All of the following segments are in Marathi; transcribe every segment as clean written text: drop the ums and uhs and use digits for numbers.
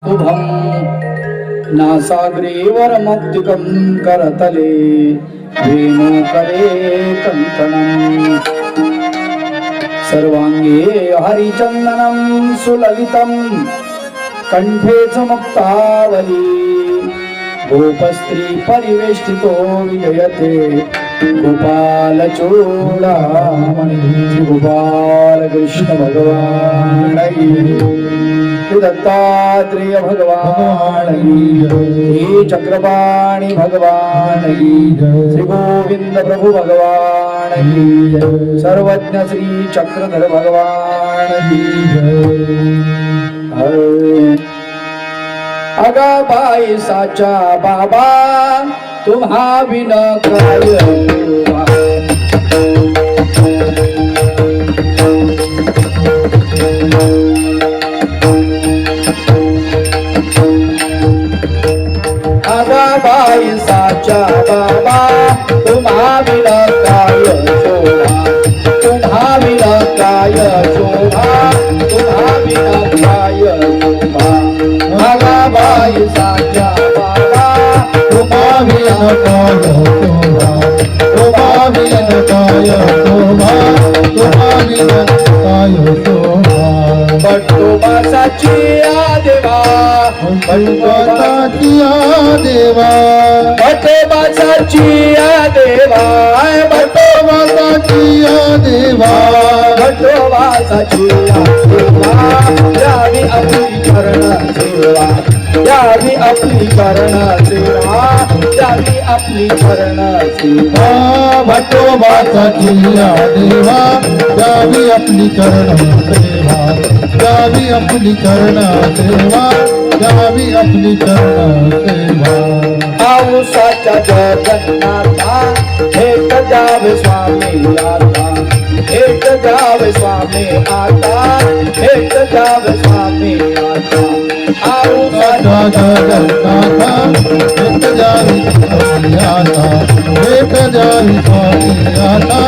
शुभं नासाग्रेवरमब्धिकं करतले वेणुकरे कङ्कणम् सर्वांगे हरिचन्दनं सुललितं कण्ठे च मुक्तावली गोपस्त्री परिवेष्टितो विजयते गोपालचूडामणि गोपाल कृष्ण भगवान की दत्तात्रेय भगवान की श्री चक्रपाणी भगवान की श्री गोविंद प्रभु भगवान की सर्वज्ञ श्री चक्रधर भगवान की अगा बाई साचा बाबा तुम्हा बिन काय अगा बाई साचा बाबा तुम्हा बिन काय शोभा तुम्हा बिन काय शोभा तुम्हा बिन काय शोभा अगा बाई साचा बाबा तुम्हा बिन काय शोभा तुम्हा बिन काय शोभा तुम्हा बिन काय शोभा बटोबासाची देवा बटोबासाची देवा बटोबासाची देवा बटोबासाची देवा बटोबासाची देवा यावी आपली चरण सेवा यावी आपली चरण सेवा यावी आपली चरण सेवा बटोबासाची देवा यावी आपली चरण सेवा यावी आपली चरण सेवा यावी आपली चरण सेवा पावसाच्या जगन्नाथा भेट जावे स्वामी आता भेट जावे स्वामी आता भेट जावे स्वामी आता पावसाच्या जगन्नाथा भेट जावी स्वामी आता भेट जावी स्वामी आता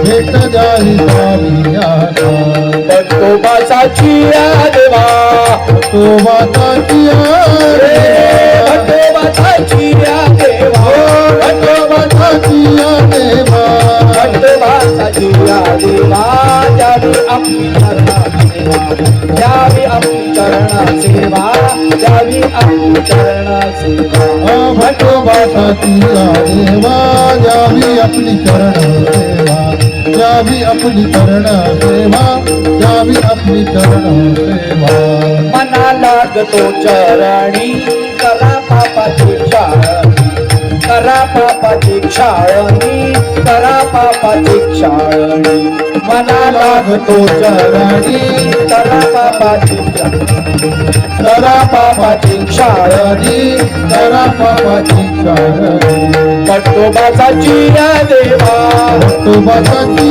भेट जावी स्वामी आता बटोबासाची देवा बटोबासाची बटोबासाची देवा बटोबासाची देवा बटोबासाची देवा यावी आपली चरण सेवा यावी आपली चरण सेवा यावी आपली चरण सेवा बटोबासाची देवा यावी आपली चरण सेवा यावी आपली चरण सेवा यावी आपली चरण सेवा मना लागतो चरणी करा पापाची क्षाळणी करा पापाची क्षाळणी करा पापाची क्षाळणी मना लागतो चरणी करा पापाची करा पापाची क्षाळणी करा पापाची क्षाळणी बटोबासाची देवा बटोबासाची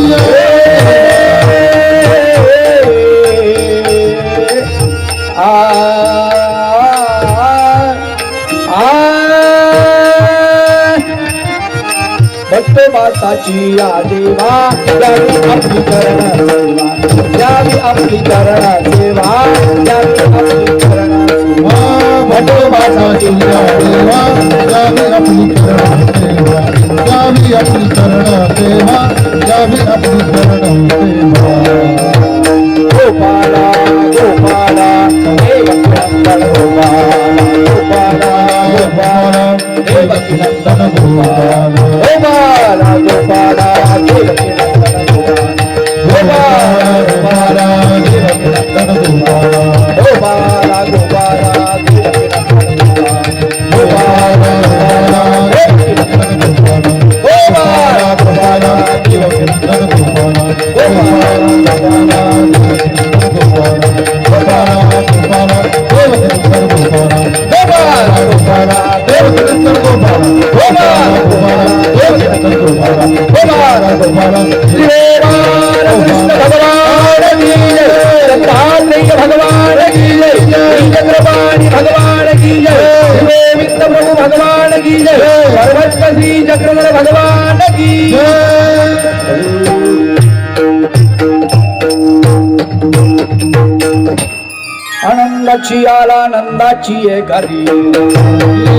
बटोबासाची देवा यावी आपली चरण सेवा यावी आपली चरण सेवा यावी आपली चरण सेवा बटोबासाची देवा यावी आपली चरण सेवा यावी आपली चरण सेवा यावी आपली चरण सेवा गोपाला गोपाला देवकी नंदन गोपाला गोपाला गोपाला देवकी नंदन गोपाला गोपाला गोपाला देवकी नंदन गोपाला गोपाला देवकी नंदन गोपाला गोपाला गोपाला देवकी नंदन गोपाला गोपाला देवकी नंदन गोपाला गोपाला देवकी नंदन गोपाला भगवान की जय, चक्रपाणी आनंदाची आला नंदाची ये घरी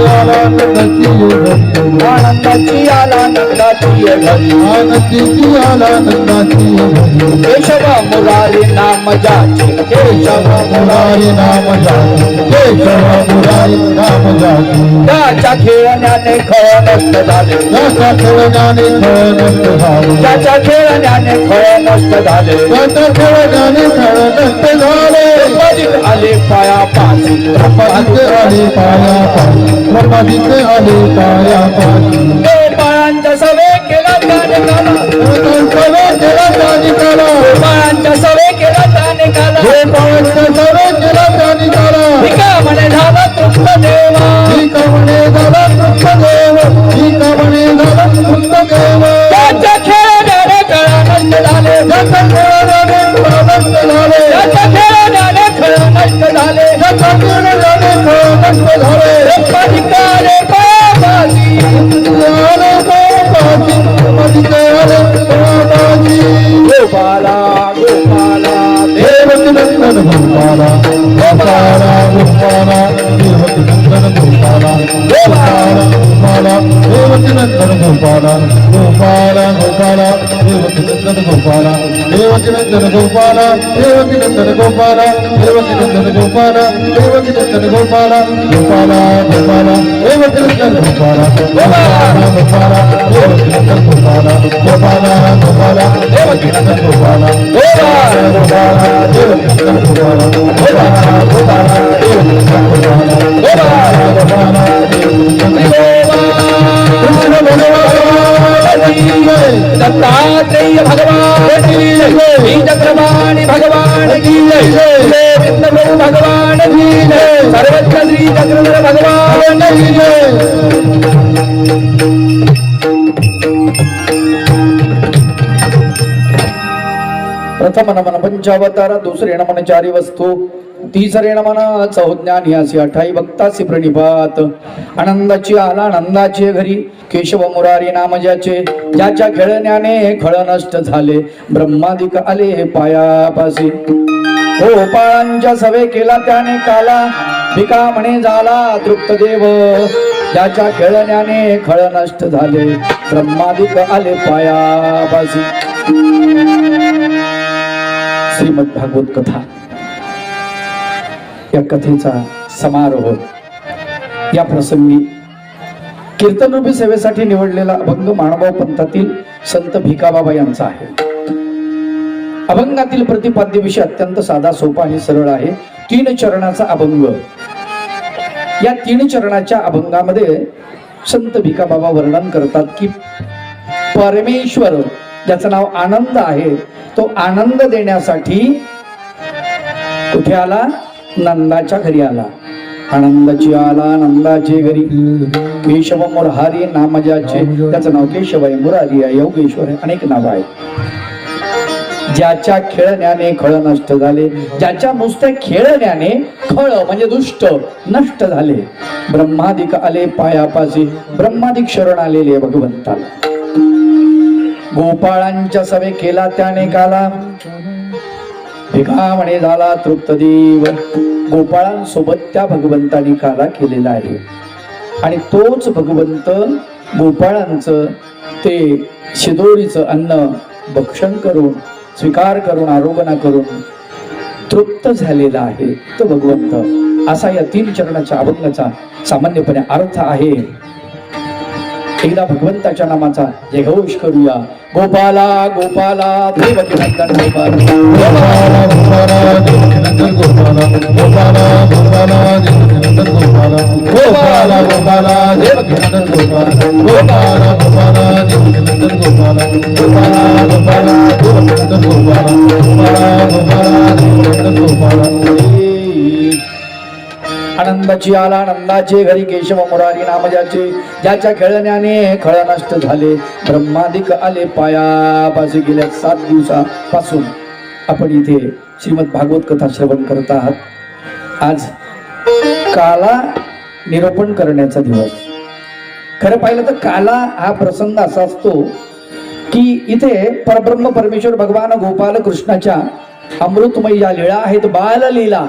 आला नंदाची घरी आनंदाची आला नंदाची ये घरी आनंदीची आला नंदाची घरी केशव मुरारी नाम जाचे केशव मुरारी नाम जाती केशव मुरारी नाम जाती त्याच्या खेळण्याने खळ नष्ट झाले त्याच्या खेळण्याने खळ नष्ट झाले त्याच्या खेळण्याने खळ नष्ट झाले त्याच्या खेळण्याने खळ नष्ट झाले ब्रह्मादिक आले पाया पासी ब्रह्मादित्य आले पाया पाशी ब्रह्मादित्य आले पाया पाशी गोपाळांच्या सवे केला त्याने काला सवे केला त्याने काला गोपाळांच्या सवे केला त्याने काला गोपाळांच्या सवे केला त्याने काला भिका म्हणे झाला तृप्त देवा ही कमणे झाला तृप्त देव ही कमणे झाला तृप्त देव त्याच्या खेळण्याने खळ नष्ट झाले त्याच्या खेळण्याने खळ नष्ट झाले त्याच्या खेळण्याने खळ नष्ट झाले त्याच्या खेळण्याने खळ नष्ट झाले ब्रह्मादिक आले पाया पासी आले गोपाशी ब्रह्मादित्य आले गोपाशी गोपाला गोपाला देवकी नंदन गोपाला गोपाला गोपाला देवकी नंदन गोपाला गोपाला गोपाला देवकी नंदन गोपाला गोपाला गोपाला देवकी नंदन गोपाला देवकी नंदन गोपाला देवकी नंदन गोपाला देवकी नंदन गोपाला देवकी नंदन गोपाला गोपाला गोपाला देवकी नंदन गोपाला गोपाला गोपाला देवकी नंदन गोपाला गोपाला गोपाला देवकी नंदन गोपाला गोपाला गोपाला देवकी नंदन गोपाला गोपाला गोपाला देवकी नंदन गोपाला गोपाला गोपाला देवकी नंदन कृष्ण भगवान की जय दत्तात्रेय भगवान की जय श्री चक्रपाणि भगवान की जय गोविंद प्रभु भगवान की जय सर्वत्र श्री चक्रधर भगवान की जय प्रथम नमन पंचावतार दुसरे नमन चारी वस्तू तिसरे नमन चौज्ञान यासी अठाई भक्तासी प्रणिपात आनंदाची आला आनंदाची घरी केशव मुरारी नाम ज्याच्या खेळण्याने खळ नष्ट झाले ब्रह्मादिक आले पायापासी गोपाळांच्या सवे केला त्याने काला भिका म्हणे झाला तृप्त देव ज्याच्या खेळण्याने खळ नष्ट झाले ब्रह्मादिक आले पायापासी श्रीमद भागवत कथा या कथेचा समारोह या प्रसंगी कीर्तनरूपी सेवेसाठी निवडलेला अभंग माणभाव पंथातील संत भिकाबाबा यांचा आहे. अभंगातील प्रतिपाद्य विषय अत्यंत साधा सोपा आणि सरळ आहे. 3 चरणाचा अभंग. या 3 चरणाच्या अभंगामध्ये संत भिकाबाबा वर्णन करतात की परमेश्वर ज्याचं नाव आनंद आहे तो आनंद देण्यासाठी कुठे आला? नंदाच्या घरी आला. आनंदाची आला नंदाचे घरी केशव मुरारी नाम त्याचं नाव केशव आहे, मुरारी आहे, योगेश्वर आहे, अनेक नाव आहेत. ज्याच्या खेळण्याने खळ नष्ट झाले, ज्याच्या नुसत्या खेळण्याने खळ म्हणजे दुष्ट नष्ट झाले. ब्रह्मादिक आले पायापाशी, ब्रह्मादिक शरण आलेले भगवंताला. गोपाळांच्या सवे केला त्याने काला, भिका म्हणे झाला तृप्त देव. गोपाळांसोबत त्या भगवंतानी काला केलेला आहे आणि तोच भगवंत गोपाळांचं ते शिदोरीचं अन्न भक्षण करून स्वीकार करून आरोगणा करून तृप्त झालेला आहे तो भगवंत. असा या 3 चरणाच्या अभंगाचा सामान्यपणे अर्थ आहे. एकदा भगवंताच्या नामाचा जयघोष करूया. गोपाला गोपाला देवकी नंदन गोपाला, गोपाला गोपाला देवकी नंदन गोपाला, गोपाला गोपाला देवकी नंदन गोपाला, गोपाला गोपाला देवकी नंदन गोपाला, गोपाला गोपाला देवकी नंदन गोपाला, गोपाला गोपाला देवकी नंदन गोपाला, गोपाला गोपाला देवकी नंदन गोपाला. आनंदाची आला आनंदाचे घरी केशव मुरारी नाम ज्याच्या खेळण्याने खळ नष्ट झाले. ब्रह्मादिक आले पायापाशी. गेल्या 7 दिवसापासून आपण इथे श्रीमद भागवत कथा श्रवण करत आहात. आज काला निरूपण करण्याचा दिवस. खरं पाहिलं तर काला हा प्रसंग असा असतो की इथे परब्रह्म परमेश्वर भगवान गोपाल कृष्णाच्या अमृतमयी या लीळा आहेत, बाल लीला.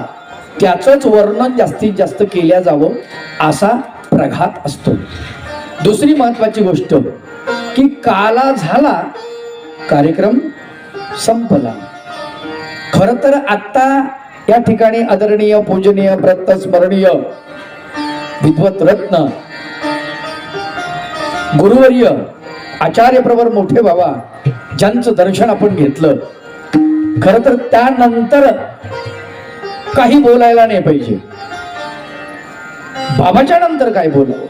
त्याचंच वर्णन जास्तीत जास्त केल्या जावं असा प्रघात असतो. दुसरी महत्वाची गोष्ट की काला झाला, कार्यक्रम संपला. खर तर आता या ठिकाणी आदरणीय पूजनीय प्रतस्मरणीय विद्वत रत्न गुरुवर्य आचार्य प्रवर मोठे बाबा ज्यांचं दर्शन आपण घेतलं, खर तर त्यानंतर काही बोलायला नाही पाहिजे. बाबाच्या नंतर काय बोलावं,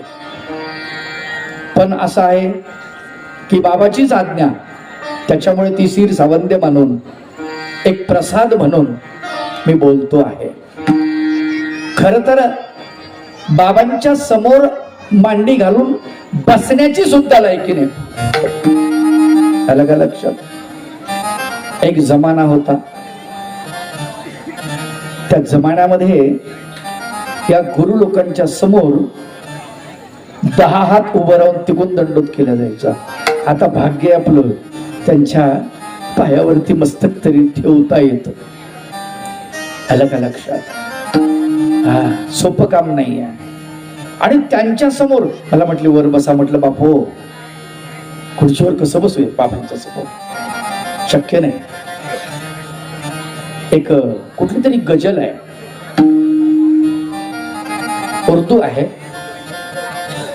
पण असं आहे की बाबाचीच आज्ञा, त्याच्यामुळे ती सीर सावंद्य मानून एक प्रसाद म्हणून मी बोलतो आहे. खर तर बाबांच्या समोर मांडी घालून बसण्याची सुद्धा लायकी नाही. आलं का लक्षात? एक जमाना होता, त्या जमान्यामध्ये या गुरु लोकांच्या समोर 10 हात उभं राहून तिकून दंडोत केला जायचा. आता भाग्य आपलं त्यांच्या पायावरती मस्तक तरी ठेवता येत. आलं का लक्षात? सोपं काम नाही आहे. आणि त्यांच्या समोर मला म्हटले वर बसा. म्हटलं बापू खुर्चीवर कसं बसूया बाबांच्या समोर, शक्य नाही. एक कुठली तरी गजल आहे, उर्दू आहे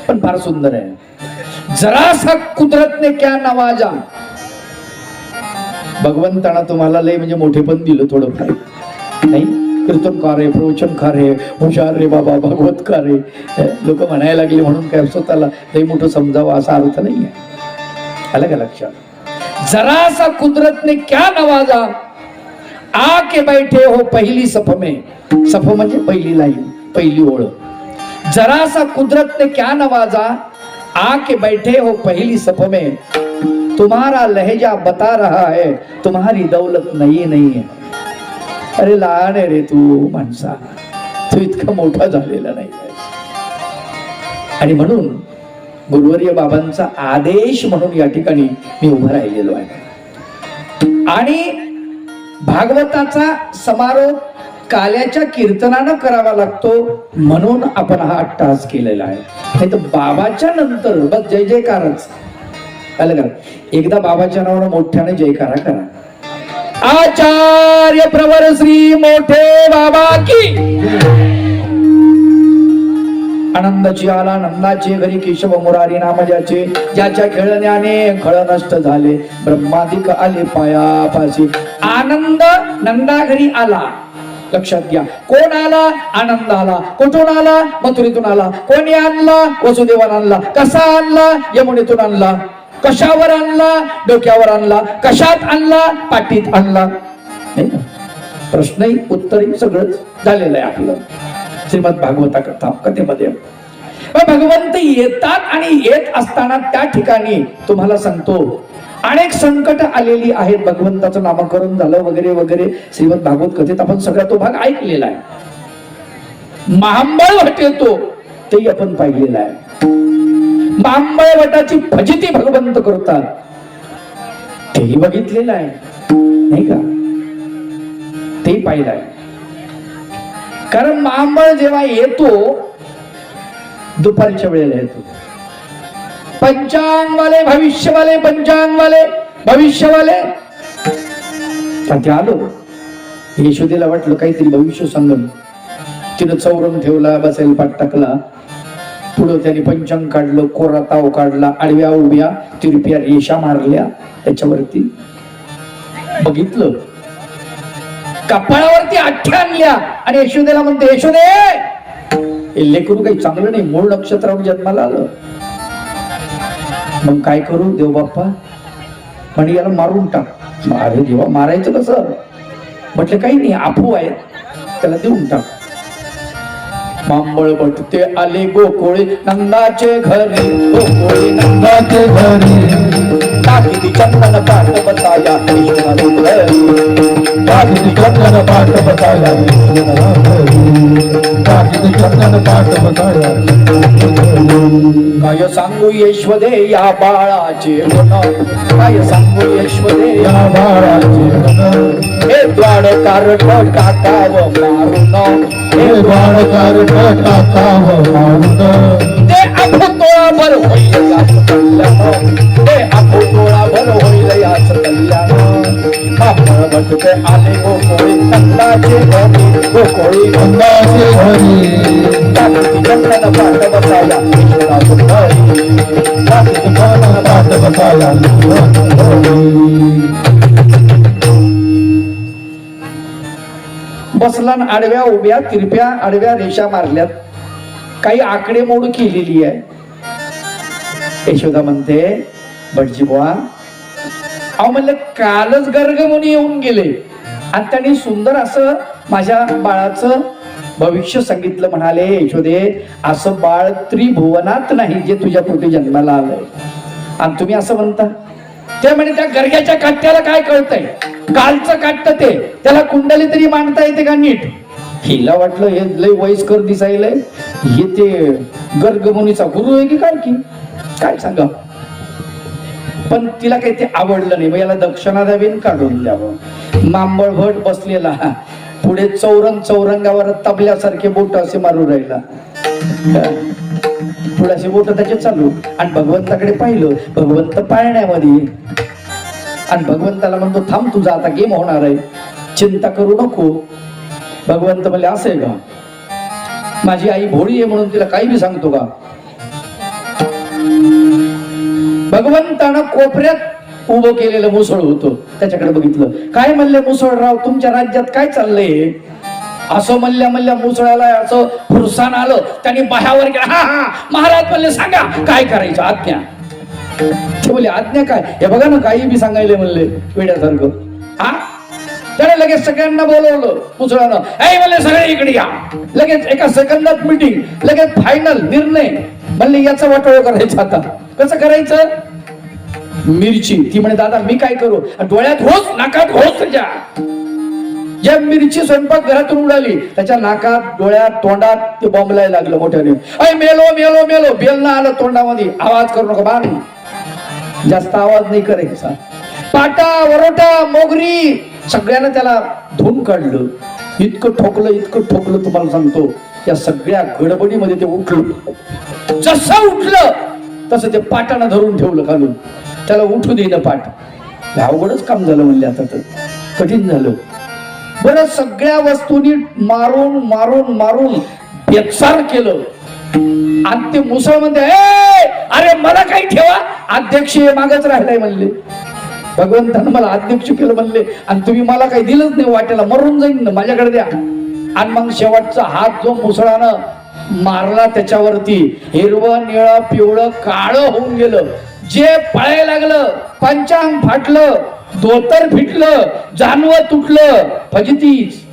पण फार सुंदर आहे. जरा सा कुदरत ने क्या नवाजा. भगवंताना तुम्हाला लय म्हणजे मोठे पण दिलं थोडंफार, नाही? कीर्तनकार आहे, प्रवचनकार आहे, हुशार रे बाबा, भागवतकार आहे. लोक म्हणायला लागले म्हणून काय स्वतःला लय मोठं समजावं असा अर्थ नाही आहे. आलं का लक्षात? जरा सा कुदरत ने क्या नवाजा, आके बैठे हो पहिली सफ में. सफ म्हणजे पहिली लाईन, पहिली ओळ. जरा सा कुदरत ने क्या नवाजा, आके बैठे हो पहिली सफ में. तुम्हारा लहजा बता रहा है तुम्हारी दौलत नहीं है. अरे लहान आहे रे तू माणसा, तू इतका मोठा झालेला नाही. आणि म्हणून गुरुवर्य बाबांचा आदेश म्हणून या ठिकाणी मी उभं राहिलेलो आहे. आणि भागवताचा समारोप काल्याच्या कीर्तनानं करावा लागतो म्हणून आपण हा अट्टहास केलेला आहे. नाही तर बाबाच्या नंतर बस जय जयकारच. आलं का? एकदा बाबाच्या नावानं मोठ्याने जयकारा करा. आचार्य प्रवर श्री मोठे बाबा की. आनंदाची आला नंदाचे घरी केशव मुरारी नाम ज्याचे, ज्याच्या खेळण्याने खळ नष्ट झाले ब्रह्मादिक आले पायापाशी. आनंद नंदा घरी आला. लक्षात घ्या, कोण आला? आनंद आला. कुठून आला? मथुरेतून आला. कोणी आणला? वसुदेवान आणला. कसा आणला? यमुनेतून आणला. कशावर आणला? डोक्यावर आणला. कशात आणला? पाठीत आणला. प्रश्नही उत्तरही सगळंच झालेलं आहे आपलं श्रीमद भागवता कथेमध्ये. भगवंत येतात आणि येत असताना त्या ठिकाणी तुम्हाला सांगतो अनेक संकट आलेली आहेत. भगवंताचं नामकरण झालं वगैरे वगैरे. श्रीमद भागवत कथेत आपण सगळा तो भाग ऐकलेला आहे. महांबळ वट येतो तेही आपण पाहिलेलं आहे. महांबळ वटाची फजिती भगवंत करतात तेही बघितलेलं आहे, नाही का? तेही पाहिलं आहे. कारण महांबळ जेव्हा येतो दुपारच्या वेळेला येतो. पंचांगवाले भविष्यवाले, पंचांगवाले भविष्यवाले. ते आलो. यशोदेला वाटलं काहीतरी भविष्य सांगल. तिनं चौरंग ठेवला, बसायला पाठ टाकला. पुढं त्याने पंचांग काढलं, कोरा ताव काढला, आडव्या उभ्या तिरप्या रेषा मारल्या त्याच्यावरती. बघितलं, कपाळावरती आठ्या आणल्या आणि यशोदेला म्हणते, यशोदे हे लेकरू काही चांगलं नाही, मूळ नक्षत्रावर जन्माला आलं. मग काय करू देव बाप्पा? म्हणजे याला मारून टाक. अरे देवा, मारायचं कसं? म्हटलं काही नाही, आपू आहे, त्याला देऊन टाक. मांबळ बटते आले गोकुळे नंदाचे घरी, गोकुळे नंदाचे घरी. टाकी चंदन पाठ बसाया यशोदा सुंदरी टाकी चंदन पाठ बसाया टाकी चंदन पाठ बसाया काय सांगू यशोदे या बाळाचे गुण काय सांगू यशोदे या बाळाचे हे द्वारकार टाकाव मारून हे द्वारकार टाकाव मारून ते अभूतोळाभर होईल याच कल्याण ते अभूतोळाभर होईल याच कल्याण बापळ भटके आले गोकोळी नंदाचे घरी गोकोळी अंगाचे घरी टाकी चंदन पाठ बसाया यशोदा सुंदरी टाकी चंदन पाठ बसाया बसला न आडव्या उभ्या तिरप्या आडव्या रेषा मारल्यात काही आकडेमोड केलेली आहे यशोदा म्हणते भटजी बुवा अहो म्हणलं कालच गर्गमुनी येऊन गेले आणि त्यांनी सुंदर असं माझ्या बाळाचं भविष्य सांगितलं म्हणाले यशोदे असं बाळ त्रिभुवनात नाही जे तुझ्या पोटी जन्माला आलंय आणि तुम्ही असं म्हणता ते म्हणे त्या गर्ग्याच्या काट्याला काय कळतंय कालचं काट्ट ते त्याला कुंडली तरी मांडता येते का नीट हिला वाटलं हे लय वयस्कर दिसायलंय हे ते गर्गमुनीचा गुरु आहे की काय सांगा पण तिला काही ते आवडलं नाही मग याला दक्षिणा द्यावी काढून द्यावं मांबळ भट बसलेला पुढे चौरंगावर तबल्यासारखे बोट असे मारू राहिला थोडासे बोट त्याचे चालू आणि भगवंताकडे पाहिलं भगवंत पाळण्यामध्ये आणि भगवंताला म्हणतो थांब तुझा आता गेम होणार आहे चिंता करू नको भगवंत म्हणले असं आहे का माझी आई भोळी आहे म्हणून तिला काही बी सांगतो का भगवंतानं कोपऱ्यात उभं केलेलं मुसळ होतं त्याच्याकडे बघितलं काय म्हणले मुसळराव तुमच्या राज्यात काय चाललंय असं म्हणल्या मुसळाला असं फुरसान आलं त्यांनी बाह्यावर गेला हा महाराज म्हणले सांगा काय करायचं आज्ञा ते बोले आज्ञा काय हे बघा ना काही बी सांगायले म्हणले वेड्यासारखं हा त्याने लगेच सगळ्यांना बोलवलं मुसळानं ऐ म्हणले सगळे इकडे या लगेच एका सेकंदात मीटिंग लगेच फायनल निर्णय म्हणले याचा वाटोळ करायचा आता कसं करायचं मिरची ती म्हणे दादा मी काय करू डोळ्यात होस नाकात होस त्याच्या ज्या मिरची स्वयंपाक घरातून उडाली त्याच्या नाकात डोळ्यात तोंडात ते बॉम्बलायला लागलं मोठ्याने अय मेलो मेलो मेलो बेल ना आलं तोंडामध्ये आवाज करू नका बाण जास्त आवाज नाही करायचा पाटा वरोटा मोगरी सगळ्यांना त्याला धुवून काढलं इतकं ठोकलं तुम्हाला सांगतो या सगळ्या गडबडीमध्ये ते उठलं जसं उठलं तसं ते पाटानं धरून ठेवलं खालून त्याला उठू देणं पाठ अवघडच काम झालं म्हणले आता तर कठीण झालं बरं सगळ्या वस्तूंनी मारून मारून मारून बेचार केलं आणि ते मुसळमध्ये अरे मला काही ठेवा अध्यक्ष मागच राहिलाय म्हणले भगवंतानं मला अध्यक्ष केलं म्हणले आणि तुम्ही मला काही दिलंच नाही वाटेला मरून जाईन ना माझ्याकडे द्या आणि मग शेवटचा हात जो मुसळानं मारला त्याच्यावरती हिरवं निळं पिवळं काळं होऊन गेलं जे पळायला लागलं पंचांग फाटलं धोतर फिटलं जानवं तुटलं फजितीच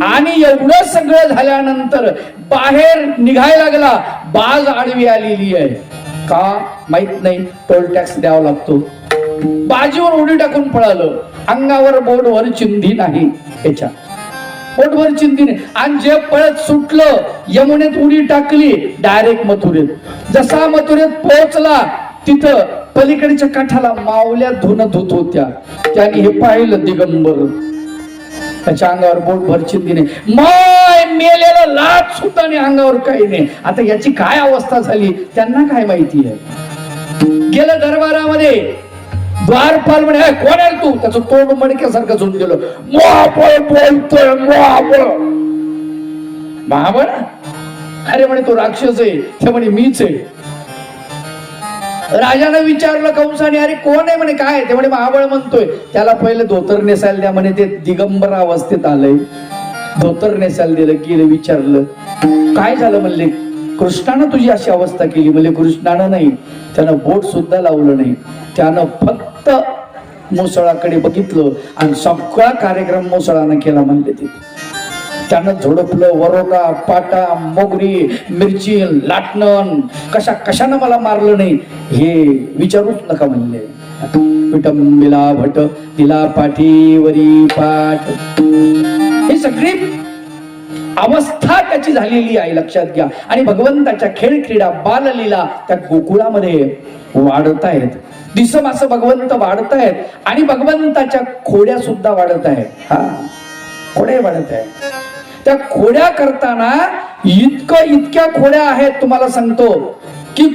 आणि एवढं सगळं झाल्यानंतर बाहेर निघायला लागला बाज आडवी आलेली आहे का माहित नाही टोल टॅक्स द्यावा लागतो बाजीवर उडी टाकून पळालं अंगावर बोर्डवर चिंधी नाही याच्या पोटभर चिंतीने आणि जे पळत सुटलं यमुनेत उडी टाकली डायरेक्ट मथुरेत जसा मथुरेत पोहोचला तिथं पलीकडच्या काठाला मावल्या धुणत होत होत्या त्याने हे पाहिलं दिगंबर त्याच्या अंगावर बोटभर चिंतीने माय मेलेला लाट सुद्धा नाही अंगावर काही नाही आता याची काय अवस्था झाली त्यांना काय माहिती आहे गेलं दरबारामध्ये द्वारपाल म्हणे कोण आहे तू त्याचं तोंड मणक्यासारखं झुंड गेलं महाबळ बोलतोय महाबळ अरे म्हणे तो राक्षस आहे ते म्हणे मीच आहे राजाने विचारलं कंसाने अरे कोण आहे म्हणे काय ते म्हणे महाबळ म्हणतोय त्याला पहिले धोतर नेसायला द्या म्हणे ते दिगंबर अवस्थेत आलंय धोतर नेसायला दिलं गेलं विचारलं काय झालं म्हणले कृष्णानं तुझी अशी अवस्था केली म्हणजे कृष्णानं नाही त्यानं बोट सुद्धा लावलं नाही त्यानं फक्त मुसळाकडे बघितलं आणि सगळा कार्यक्रम मुसळानं केला म्हणले ते त्यानं झोडपलं वरोटा, पाटा, मोगरी, मिरची, लाटणं, कशानं मला मारलं नाही हे विचारूच नका म्हणले. विटंबिला भट तिला पाठीवरी पाठ, ही सगळी अवस्था त्याची झालेली आहे, लक्षात घ्या. आणि भगवंताच्या खेळ क्रीडा बाललीला त्या गोकुळामध्ये वाढतायत. दिसमास भगवंत वाढतायत आणि भगवंताच्या खोड्या सुद्धा वाढत आहेत. हा, खोड्या वाढत आहेत. त्या खोड्या करताना इतक्या खोड्या आहेत, तुम्हाला सांगतो की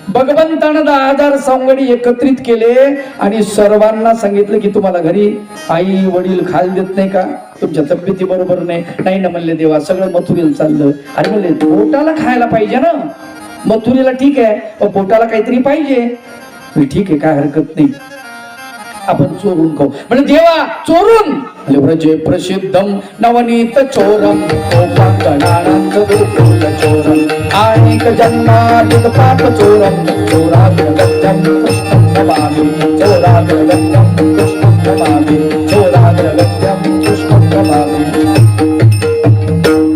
भगवंतानं 10,000 सवंगडी एकत्रित केले आणि सर्वांना सांगितलं की तुम्हाला घरी आई वडील खायला देत नाही का, तुमच्या तब्येती बरोबर नाही ना म्हणले देवा, सगळं मथुरीला चाललं. अरे म्हणले पोटाला खायला पाहिजे ना, मथुरीला ठीक आहे पण पोटाला काहीतरी पाहिजे. ठीक आहे, काय हरकत नाही, आपण चोरून खाऊ. म्हणजे देवा चोरून, व्रजे प्रसिद्धम नवनीत चोरम गोपांगणानंद गोकुल चोरम अनेक जन्मादित पाप चोरम चोराग्रगत्यम कृष्णं नमामि चोराग्रगत्यम कृष्णं नमामि चोराग्रगत्यम कृष्णं नमामि.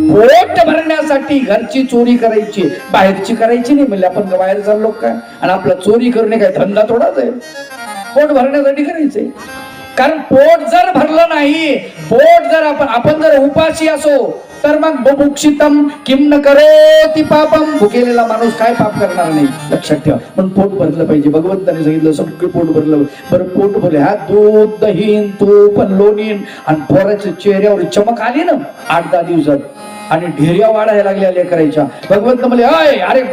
पोट भरण्यासाठी घरची चोरी करायची, बाहेरची करायची नाही. म्हणजे आपण बाहेर चाललो काय आणि आपला चोरी करणे काय धंदा थोडाच आहे, पोट भरण्यासाठी करायचंय. कारण पोट जर भरलं नाही, पोट जर आपण जर उपाशी असो तर मग बुभुक्षितम किम न करोति पापम, भुकेलेला माणूस काय पाप करणार नाही, लक्षात ठेवा. पण पोट भरलं पाहिजे. भगवंताने सांगितलं सगळं पोट भरलं. बरं पोट भरले, हा दूध दहीन तूप लोणीन आणि पोराच्या चेहऱ्यावर चमक आली ना 8-10 दिवसात आणि ढेऱ्या वाढायला लागल्या लेकरायच्या. भगवंत म्हणले अरे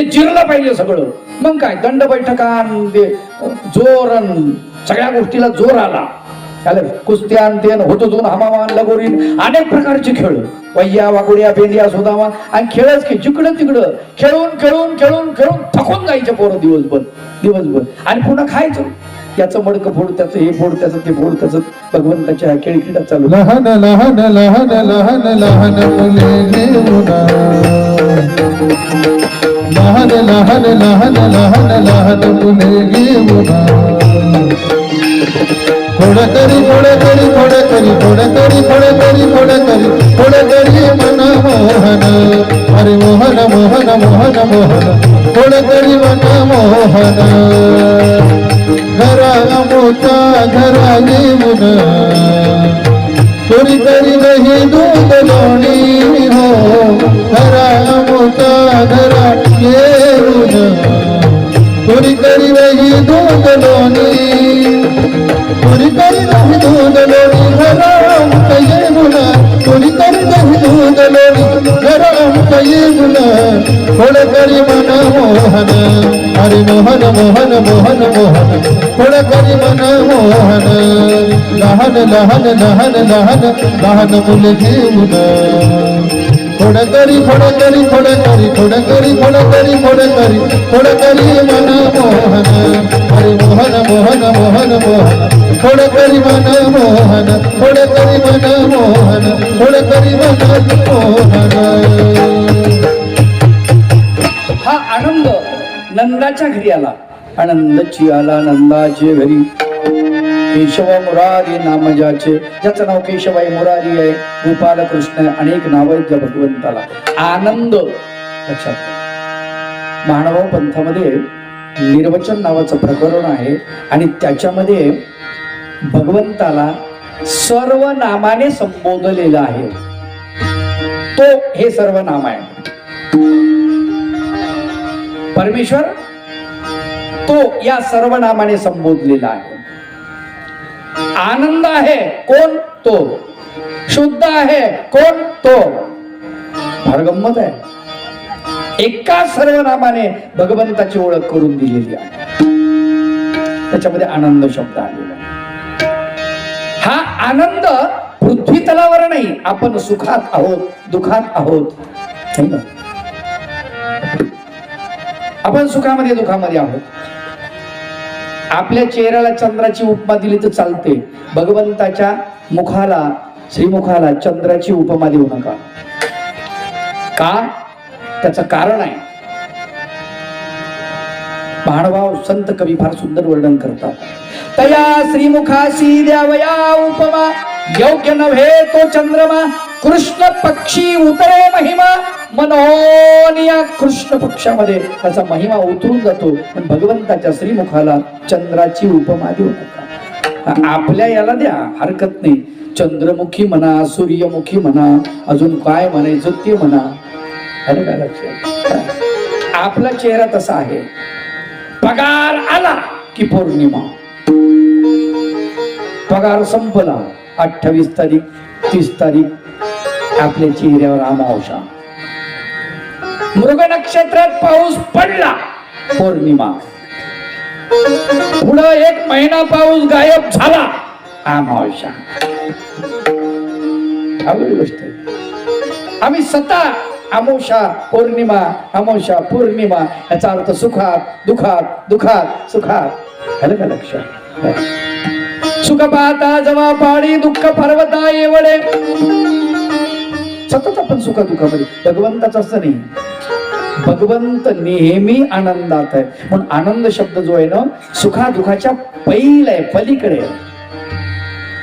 जिरलं पाहिजे सगळं. मग काय दंड बैठकान जोर सगळ्या गोष्टीला जोर आला. कुस्त्यान तेन होतो दोन हमामान लगोरीन अनेक प्रकारचे खेळ, वय्या वागुड्या बेंद्या सुदामा आणि खेळच की जिकडं तिकडं खेळून खेळून खेळून खेळून थकून जायचे पोरं दिवसभर आणि पुन्हा खायचं. याचं मडकं फोड, त्याचं हे फोड, त्याचं ते फोड, त्याचं भगवंताच्या खेळ क्रीडा चालू. लहान लहान लहान लहान लहान मुले घेऊना, लहान लहान लहान लहान लहान मुले घेऊना, थोडं करी मन मोहन, अरे मोहन मोहन मोहन मोहन, थोडं करी मन मोहन, घरा मोठा घरा येऊन, चोरी करी नाही दूध लोणी हो, घरा मोठा घरा येऊन, चोरी करी नाही दूध लोणी, चोरी करी नाही दूध लोणी, घरा येऊन, चोरी करी नाही दूध लोणी, घरा येऊन, थोडं करी मन मोहन, अरे मोहन मोहन मोहन मोहन, थोडं करी मन मोहन, लहान लहान लहान लहान लहान मुले घेऊन, थोडं करी थोडं करी थोडं करी थोडं करी थोडं करी थोडं करी थोडं करी मन मोहन, अरे मोहन मोहन मोहन मोहन, थोडं करी मन मोहन, थोडं करी मन मोहन, थोडं करी मन मोहन. हा आनंद नंदाच्या घरी आला. आनंदची आला नंदाचे घरी, केशव मुरारी नाम ज्याचे, ज्याचं नाव केशव आहे, मुरारी आहे, गोपाल कृष्ण अनेक नाव आहेत त्या भगवंताला. आनंद लक्षात. महानुभाव पंथामध्ये निर्वचन नावाचं प्रकरण आहे आणि त्याच्यामध्ये भगवंताला सर्व नामाने संबोधलेलं आहे. तो हे सर्व नाम आहे परमेश्वर, तो या सर्व नामाने संबोधलेला आहे. आनंद आहे कोण, तो शुद्ध आहे कोण, तो. फार गंमत आहे, एका सर्व नामाने भगवंताची ओळख करून दिलेली आहे. त्याच्यामध्ये आनंद शब्द आलेला. हा आनंद पृथ्वी तलावर नाही, आपण सुखात आहोत दुखात आहोत, आपण सुखामध्ये दुखामध्ये आहोत. आपल्या चेहऱ्याला चंद्राची उपमा दिली तर चालते, भगवंताच्या मुखाला श्रीमुखाला चंद्राची उपमा देऊ नका. का? त्याचं कारण आहे. महानुभाव संत कवी फार सुंदर वर्णन करतात. तया श्रीमुखासी द्यावया उपमा, योग्य नव्हे तो चंद्रमा, कृष्ण पक्षी उतरे महिमा, मनोन या कृष्ण पक्षामध्ये त्याचा महिमा उतरून जातो. पण भगवंताच्या श्रीमुखाला चंद्राची उपमा देऊ नका. आपल्या याला द्या, हरकत नाही. चंद्रमुखी म्हणा, सूर्यमुखी म्हणा, अजून काय म्हणायचं ते म्हणा. अरे काय लक्षात, आपला चेहरा तसा आहे. पगार आला की पौर्णिमा, पगार संपला 28 तारीख 30 तारीख आपल्या चेहऱ्यावर अमावस्या. मृग नक्षत्रात पाऊस पडला पौर्णिमा, पुढं 1 महिना पाऊस गायब झाला अमावस्या. अवघड गोष्ट आहे. आम्ही स्वतः अमावस्या पौर्णिमा, अमावस्या पौर्णिमा याचा अर्थ सुखात दुखात, दुखात सुखात. आलं का लक्षात? सुख पाहता जवा पाडी, दुःख पर्वता येवडे. सतत आपण सुख दुःखामध्ये. भगवंताचं असं नाही, भगवंत नेहमी आनंदात आहे. म्हणून आनंद शब्द जो आहे ना, सुखा दुखाच्या पैल आहे, पलीकडे.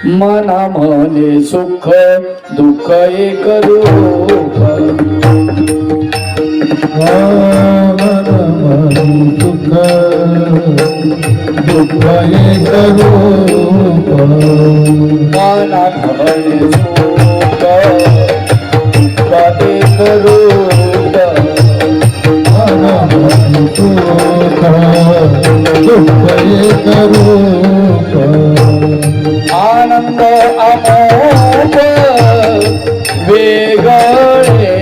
मना म्हणे सुख दुःख एक रूप, सुख दुःख एक रूप. मना म्हणे सुख दुःख एक रूप, दुःख एक रूप. आनंद अमोघ वेगळेची,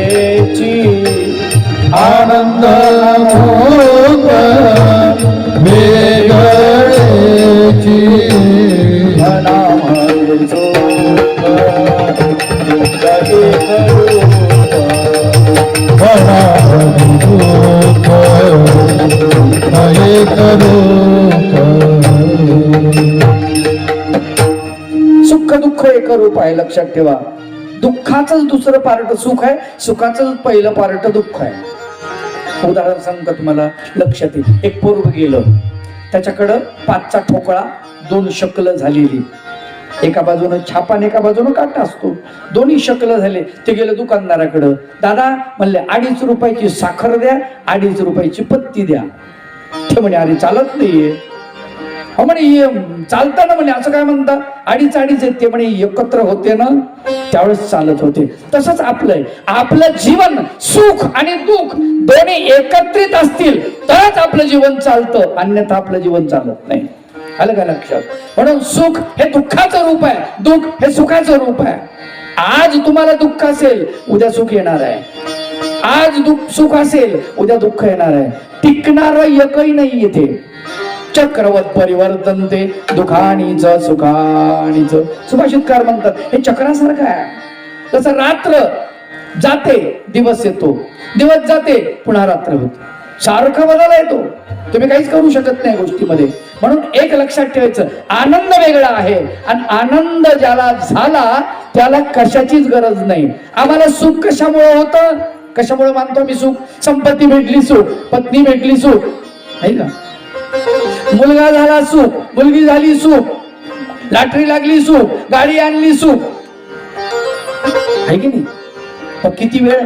आनंद अमोघ वेगळेची. मना म्हणे सुख दुःख एक रूप, सुख दुःख एक रूप आहे. लक्षात ठेवा. दुःखाचंच दुसरं पार्ट सुख आहे, सुखाचंच पहिलं पार्ट दुःख आहे. उदाहरण सांगतो तुम्हाला, लक्षात येईल. एक पोरग गेलं, त्याच्याकडं 5चा ठोकळा, 2 शकलं झालेली, एका बाजूनं छापा आणि एका बाजूनं काटा असतो. दोन्ही शकलं झाले. ते गेलं दुकानदाराकडं. दादा म्हणले 2.5 रुपयाची साखर द्या, 2.5 रुपयाची पत्ती द्या. ते म्हणे अरे चालत नाहीये. म्हणे चालतं म्हणे, असं काय म्हणता, 2.5 ते म्हणे एकत्र होते ना त्यावेळेस चालत होते. तसंच आपलं आपलं जीवन, सुख आणि दुःख दोन्ही एकत्रित असतील तरच आपलं जीवन चालतं, अन्यथा आपलं जीवन चालत नाही. आलं का लक्षात? म्हणून सुख हे दुःखाचं रूप आहे, दुःख हे सुखाचं रूप आहे. आज तुम्हाला दुःख असेल, उद्या सुख येणार आहे. आज सुख असेल, उद्या दुःख येणार आहे. टिकणारं एकही नाही येथे. चक्रवत परिवर्तन ते दुःखानीच सुखानीच. सुभाषितकार म्हणतात हे चक्रासारखं आहे. तसं रात्र जाते, दिवस येतो, दिवस जाते, पुन्हा रात्र होते. सारखा बदल येतो. तुम्ही काहीच करू शकत नाही गोष्टीमध्ये. म्हणून एक लक्षात ठेवायचं, आनंद वेगळा आहे आणि आनंद ज्याला झाला त्याला कशाचीच गरज नाही. आम्हाला सुख कशामुळे होतं, कशामुळे मानतो आम्ही सुख? संपत्ती भेटली सुख, पत्नी भेटली सुख, आहे का? मुलगा झाला सुख, मुलगी झाली सुख, लॉटरी लागली सुख, गाडी आणली सुख, आहे की नाही? पण किती वेळ?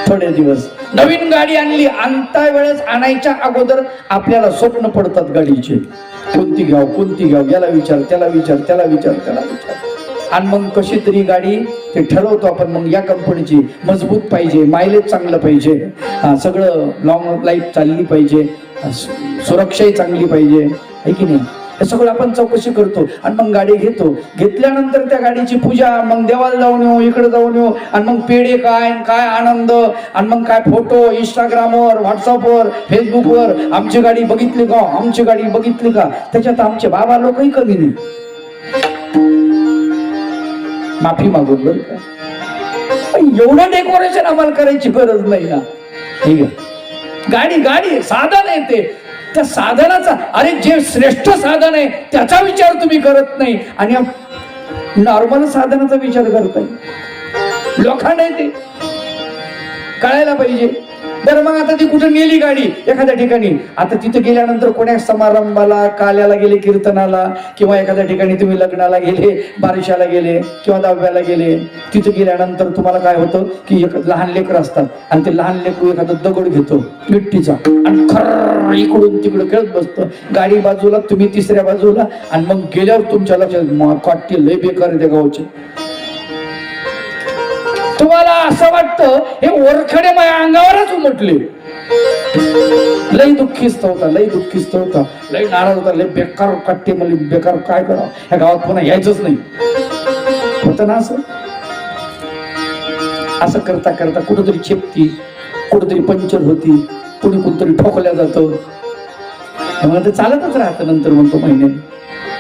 थोडे दिवस. नवीन गाडी आणली, आणता वेळेस आणायच्या अगोदर आपल्याला स्वप्न पडतात गाडीचे. कोणती घ्याव, कोणती घ्याव, याला विचार, त्याला विचार, त्याला विचार, त्याला विचार. आणि मग कशी तरी गाडी ते ठरवतो आपण. मग या कंपनीची मजबूत पाहिजे, मायलेज चांगलं पाहिजे, सगळं लॉंग लाईफ चालली पाहिजे, सुरक्षाही चांगली पाहिजे, आहे की नाही? हे सगळं आपण चौकशी करतो आणि मग गाडी घेतो. घेतल्यानंतर त्या गाडीची पूजा, मग देवाला जाऊन येऊ, इकडे जाऊन येऊ, आणि मग पेढे काय काय आनंद, आणि मग काय फोटो इंस्टाग्रामवर, व्हॉट्सअपवर, फेसबुकवर, आमची गाडी बघितली का, आमची गाडी बघितली का. त्याच्यात आमचे बाबा लोकही कमी नाही. माफी मागून बरं का, एवढं डेकोरेशन आम्हाला करायची गरज नाही ना. ठीक आहे, गाडी गाडी साधन आहे ते. त्या साधनाचा, अरे जे श्रेष्ठ साधन आहे त्याचा विचार तुम्ही करत नाही आणि नॉर्मल साधनाचा विचार करताय. लोखंड आहे ते, कळायला पाहिजे. बरं मग आता ती कुठे नेली गाडी एखाद्या ठिकाणी, आता तिथे गेल्यानंतर कोण्या समारंभाला, काल्याला गेले, कीर्तनाला, किंवा एखाद्या ठिकाणी तुम्ही लग्नाला गेले, बारिशाला गेले किंवा दहाव्याला गेले, तिथे गेल्यानंतर तुम्हाला काय होतं की एक लहान लेकर असतात आणि ते लहान लेकरू एखादा दगड घेतो मिट्टीचा आणि खर्र इकडून तिकडे खेळत बसतं, गाडी बाजूला, तुम्ही तिसऱ्या बाजूला, आणि मग गेल्यावर तुमच्या लक्षात काटते लय बेकार त्या गावचे. तुम्हाला असं वाटतं हे ओरखडे माझ्या अंगावरच उमटले. लय दुःखीस्त होता, लय दुःखीस्त होता, लय नाराज होता, लय बेकार काटते मला, बेकार काय करा, ह्या गावात पुन्हा यायचंच नाही होतं ना. असं करता करता कुठंतरी चेपती, कुठंतरी पंक्चर होती, कुणीतरी ठोकल्या जातं, मग ते चालतच राहतं. नंतर म्हणतो महिन्याने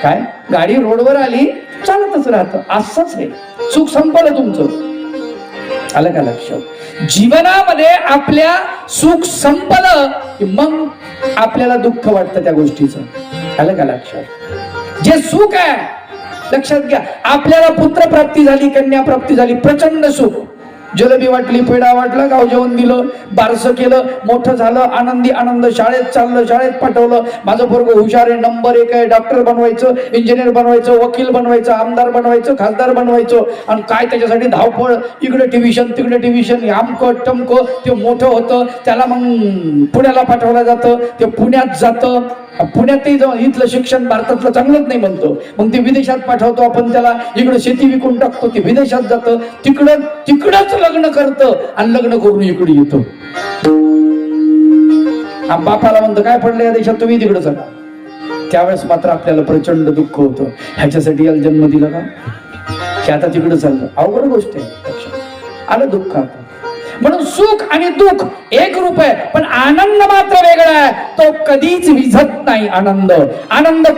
काय गाडी रोडवर आली चालतच राहतं. असंच आहे, सुख संपलं तुमचं. आलं का लक्षात? जीवनामध्ये आपल्या सुख संपलं की मग आपल्याला दुःख वाटतं त्या गोष्टीचं. आलं का लक्षात? जे सुख आहे लक्षात घ्या, आपल्याला पुत्र प्राप्ती झाली, कन्या प्राप्ती झाली, प्रचंड सुख, जलेबी वाटली, पेढा वाटला, गाव जेवण दिलं, बारसं केलं, मोठं झालं, आनंदी आनंद, शाळेत चाललं, शाळेत पाठवलं, माझं पोरगं हुशार आहे, नंबर 1 आहे, डॉक्टर बनवायचं, इंजिनियर बनवायचं, वकील बनवायचं, आमदार बनवायचं, खासदार बनवायचं, आणि काय त्याच्यासाठी धावपळ, इकडे ट्युशन तिकडे ट्युशन, आमकं टमकं, ते मोठं होतं, त्याला मग पुण्याला पाठवलं जातं, ते पुण्यात जातं, पुण्यातही जाऊन इथलं शिक्षण भारतातलं चांगलंच नाही म्हणतो, मग ते विदेशात पाठवतो आपण त्याला, इकडे शेती विकून टाकतो, ते विदेशात जातं, तिकडंच लग्न करतं आणि लग्न करून इकडे येतो. बापाला म्हणतो काय पडलं या देशात, तुम्ही तिकडे चला. त्यावेळेस मात्र आपल्याला प्रचंड दुःख होतं, ह्याच्यासाठी याला जन्म दिला का, की आता तिकडे चाललं. अवघड गोष्ट आहे. आलं दुःख आता. म्हणून सुख आणि दुःख एक रूप आहे, पण आनंद मात्र वेगळा आहे. तो कधीच विझत नाही. आनंद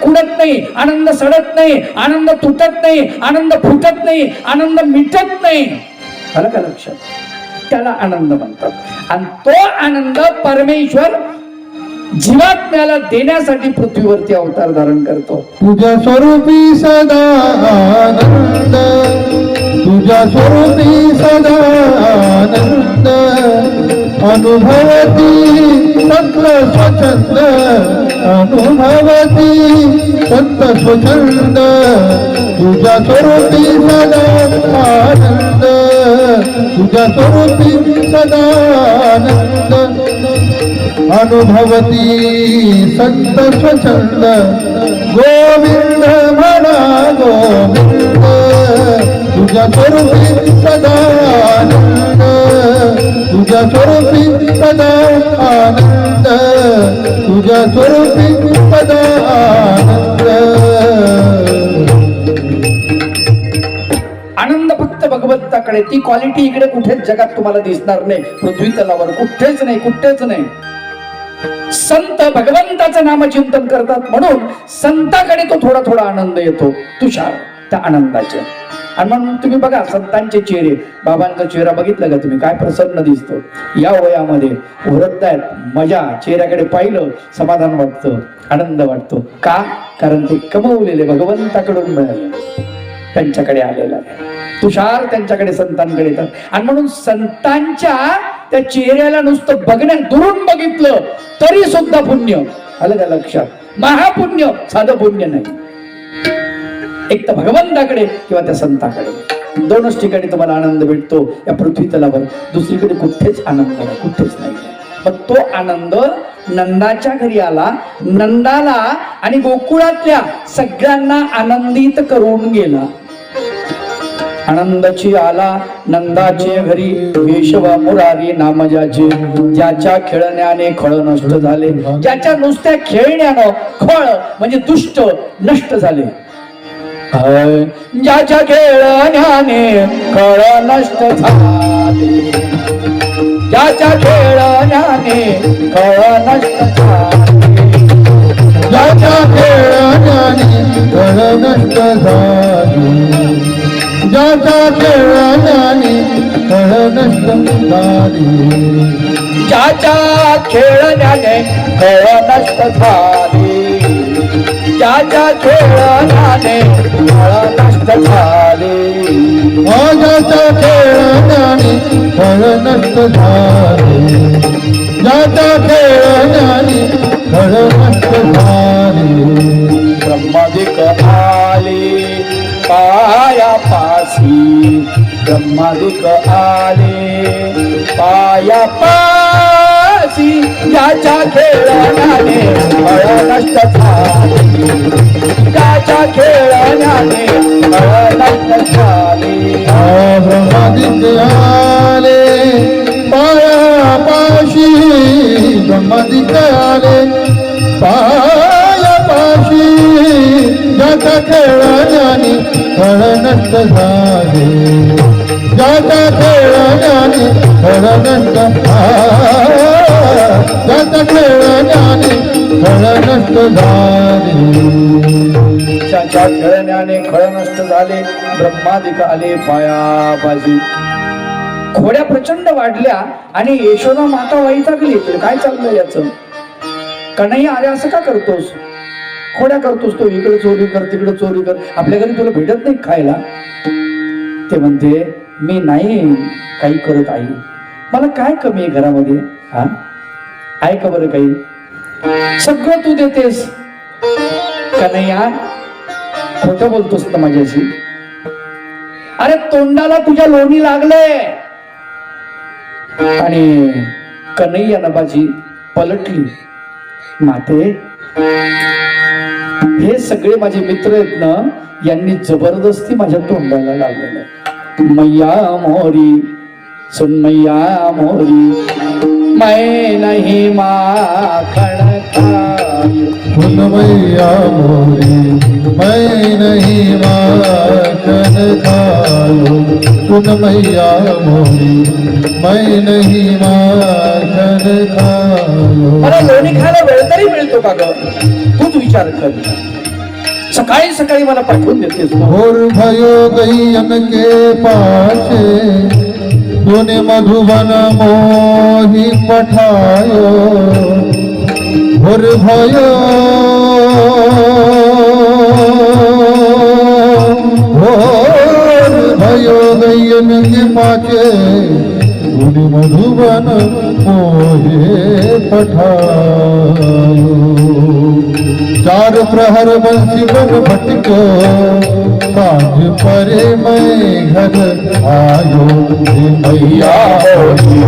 कुडत नाही, आनंद सडत नाही, आनंद तुटत नाही, आनंद फुटत नाही, आनंद मिटत नाही. आलं का लक्षात? त्याला आनंद म्हणतात. आणि तो आनंद परमेश्वर जीवात्म्याला देण्यासाठी पृथ्वीवरती अवतार धारण करतो. तुझ्या स्वरूपी सदा आनंद, तुझ्या स्वरूपी सदा आनंद, अनुभवती सत्व स्वच्छंद, अनुभवती सत्व स्वच्छंद, तुझ्या स्वरूपी सदा आनंद, तुझ्या स्वरूपी सदा आनंद, अनुभवती संत स्वच्छंद, गोविंद म्हणा गोविंद, तुझ्या स्वरूपी सदा आनंद, तुझ्या स्वरूपी सदा आनंद, तुझ्या स्वरूपी सदा आनंद. आनंद फक्त भगवंताकडे. ती क्वालिटी इकडे कुठेच जगात तुम्हाला दिसणार नाही, पृथ्वी तलावर कुठेच नाही, कुठेच नाही. संत भगवंताचं नामचिंतन करतात म्हणून संताकडे तो थोडा थोडा आनंद येतो, तुषार त्या आनंदाचे. आणि म्हणून तुम्ही बघा संतांचे चेहरे, बाबांचा चेहरा बघितला का तुम्ही, काय प्रसन्न दिसतो. या वयामध्ये वृद्ध आहेत, मजा, चेहऱ्याकडे पाहिलं समाधान वाटतं, आनंद वाटतो. का? कारण ते कमवलेले भगवंताकडून मिळाले, त्यांच्याकडे आलेला आहे. तुषार त्यांच्याकडे संतांकडे येतात. आणि म्हणून संतांच्या त्या चेहऱ्याला नुसतं बघण्यात, दुरून बघितलं तरी सुद्धा पुण्य. आलं का लक्षात? महापुण्य, साधं पुण्य नाही. एक तर भगवंताकडे किंवा त्या संताकडे, दोनच ठिकाणी तुम्हाला आनंद भेटतो या पृथ्वी तलावर. दुसरीकडे कुठेच आनंद नाही, कुठेच नाही. मग तो आनंद नंदाच्या घरी आला, नंदाला आणि गोकुळातल्या सगळ्यांना आनंदित करून गेला. आनंदाची आला नंदाचे घरी, केशव मुरारी नाम ज्याचे, ज्याच्या खेळण्याने खळ नष्ट झाले, ज्याच्या नुसत्या खेळण्यानं खळ म्हणजे दुष्ट नष्ट झाले. ज्याच्या खेळण्याने खळ नष्ट झाले, ज्याच्या खेळण्याने खळ नष्ट झाले, ज्याच्या खेळण्याने खळ नष्ट झाले, ज्याच्या खेळण्याने खळ नष्ट झाले, ज्याच्या खेळण्याने खळ नष्ट झाले, ज्याच्या खेळण्याने खळ नष्ट झाले, ज्याच्या खेळण्याने खळ नष्ट झाले, ज्याच्या खेळण्याने खळ नष्ट झाले ब्रह्मादिक आले पायापासी ब्रह्मादिक आले पायापासी ज्याच्या खेळण्याने फळ नष्ट झाले ज्याच्या खेळण्याने फळ नष्ट झाले ब्रह्मादित्य आले पायापाशी ब्रह्मादित्य आले पायापाशी ज्याच्या खेळण्याने फळ नष्ट झाले ज्याच्या खेळण्याने फळ नष्ट ज्याच्या खेळण्याने फळ नष्ट झाले ज्याच्या खेळण्याने खळ नष्ट झाले ब्रह्मादिक आले पायापाशी घोड्या प्रचंड वाढल्या आणि यशोदा माता वैतागली तुला काय चाललंय याचं कन्हैया अरे असं का करतोस खोड्या करतोस तो इकडे चोरी कर तिकडे चोरी कर आपल्या घरी तुला भेटत नाही खायला ते म्हणते मी नाही काही करत आई मला काय कमी आहे घरामध्ये हा आहे का बरं काही सगळं तू देतेस कन्हैया खोटं बोलतोस ना माझ्याशी अरे तोंडाला तुझ्या लोणी लागले आणि कन्हैया नबाजी पलटली माते हे सगळे माझे मित्र आहेत ना यांनी जबरदस्ती माझ्या तोंडाला लावलेलं मैया मोरी सुन मैया मोरी मैं नहीं माखण खाई सुन मैया मोरी मैं नहीं माखन खायो सुन मैया मोरी मैं नहीं माखन खायो मला लोणी खायला वेळ तरी मिळतो का ग तूच विचार कर सकाळी सकाळी मला पाठवून देतेस और भयो गैयन के पाछे तूने मधुबन मोहि पठायो और भयो गैयन के पाछे तूने मधुबन मोहि पठायो चार प्रहर बंसी बन भटको सांझ परे मैं घर आयो मैया होली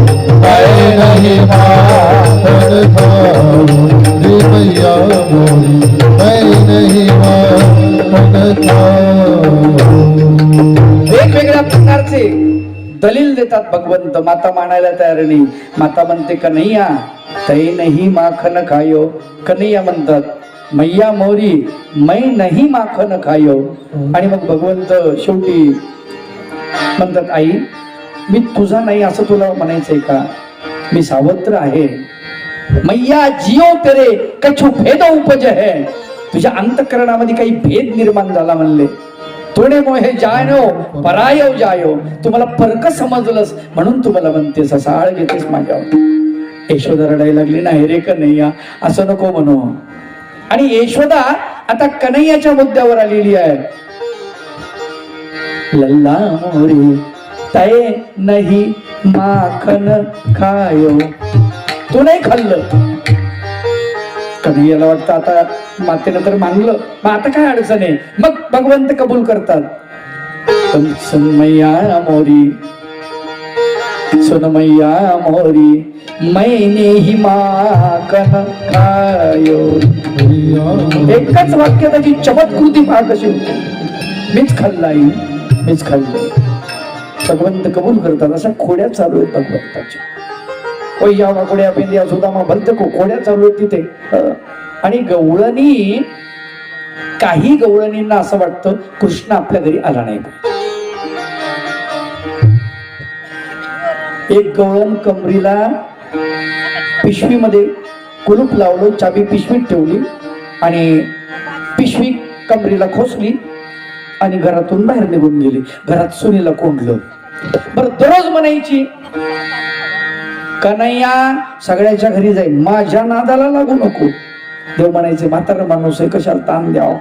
मैं नहीं माखन खायो रे मैया मोरी मैं नहीं माखन खायो वेगवेगळ्या प्रकारचे दलील देतात भगवंत माता मानायला तयार नाही माता म्हणते कन्हैया तै नाही माखन खायो कन्हैया म्हणतात मैया मोरी मै नाही माखन खायो आणि मग भगवंत शेवटी म्हणतात आई मी तुझा नाही असं तुला म्हणायचंय का मी सावत्र आहे मैया जियो तेरे कछु भेद उपज है तुझ्या अंतःकरणामध्ये काही भेद निर्माण झाला म्हणले थोडे मोहे जायो परायो जायो तुम्हाला फरक समजलंस म्हणून तुम्हाला म्हणतेस असा आळ घेतेस माझ्यावर यशोदा रडायला लागली नाही रे कन्हैया असं नको म्हणू आणि यशोदा आता कन्हैयाच्या मुद्द्यावर आलेली आहे लल्ला मोरी तय नाही माखन खायो तू नाही खाल्लं कन्हैयाला वाटतं आता मातेनं तर मानलं मग आता काय अडचण आहे मग भगवंत कबूल करतात पण सुनमैया मोरी सुनमैया मोरी मैंने ही माखन खायो एकच वाक्य त्याची चमत्कृती पहा कशी होती मीच खाल्लाय मीच खाल्लंय भगवंत कबूल करतात अशा खोड्या चालू आहेत भगवंताच्या या वाकोड्या पेंद्या सुद्धा मग भलत खोड्या चालू आहेत तिथे आणि गवळणी काही गवळणींना असं वाटतं कृष्ण आपल्या घरी आला नाही एक गवळण कमरीला पिशवीमध्ये कुलूप लावलं चाबी पिशवीत ठेवली आणि पिशवी कमरीला खोसली आणि घरातून बाहेर निघून गेली घरात सुनीला कोंडलं बरं दररोज म्हणायची कन्हैया सगळ्याच्या घरी जाईल माझ्या नादाला लागू नको देव म्हणायचे म्हातारा माणूस आहे कशाला ताण द्याव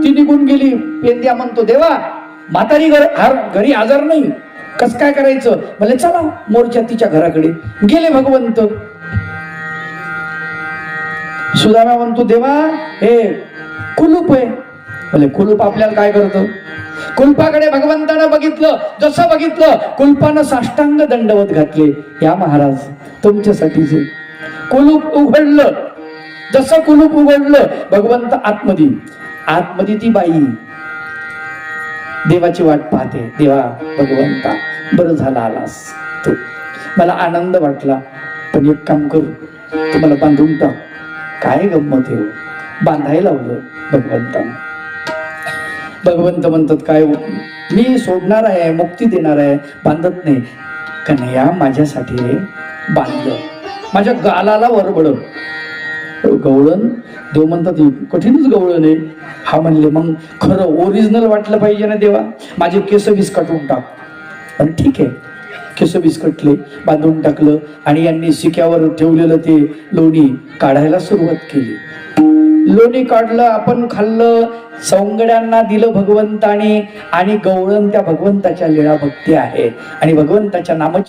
ती निघून गेली पेंद्या म्हणतो देवा म्हातारी घरी आजार नाही कस काय करायचं म्हणजे चला मोरच्या तिच्या घराकडे गेले भगवंत. सुदामा म्हणतो देवा हे कुलूप आहे. म्हणजे कुलूप आपल्याला काय करतं. कुलपाकडे भगवंतानं बघितलं, जसं बघितलं कुलपानं साष्टांग दंडवत घातले. या महाराज तुमच्यासाठीच कुलूप उघडलं. जसं कुलूप उघडलं भगवंत आतमध्ये ती बाई देवाची वाट पाहते. देवा भगवंता बरं झालं आलास तू, मला आनंद वाटला, पण एक काम करू तुम्हाला बांधून टाक. काय गंमत आहे, बांधायला लावलं भगवंतानं. भगवंत म्हणतात काय मी सोडणार आहे, मुक्ती देणार आहे, बांधत नाही. कन्हैया माझ्यासाठी बांधलं, माझ्या गालाला वरबड गवळण. देव म्हणतात कठीणच गवळण आहे. हा म्हणले मग खरं ओरिजिनल वाटलं पाहिजे ना देवा, माझे केस विस्कटून टाक. पण ठीक आहे, केस विस्कटले, बांधून टाकलं आणि यांनी शिक्यावर ठेवलेलं ते लोणी काढायला सुरुवात केली. लोणी काढलं, आपण खाल्लं, सौंगड्यांना दिलं भगवंताने. आणि गवळण त्या भगवंताच्या लीळा भक्ती आहे आणि भगवंताच्या नामाची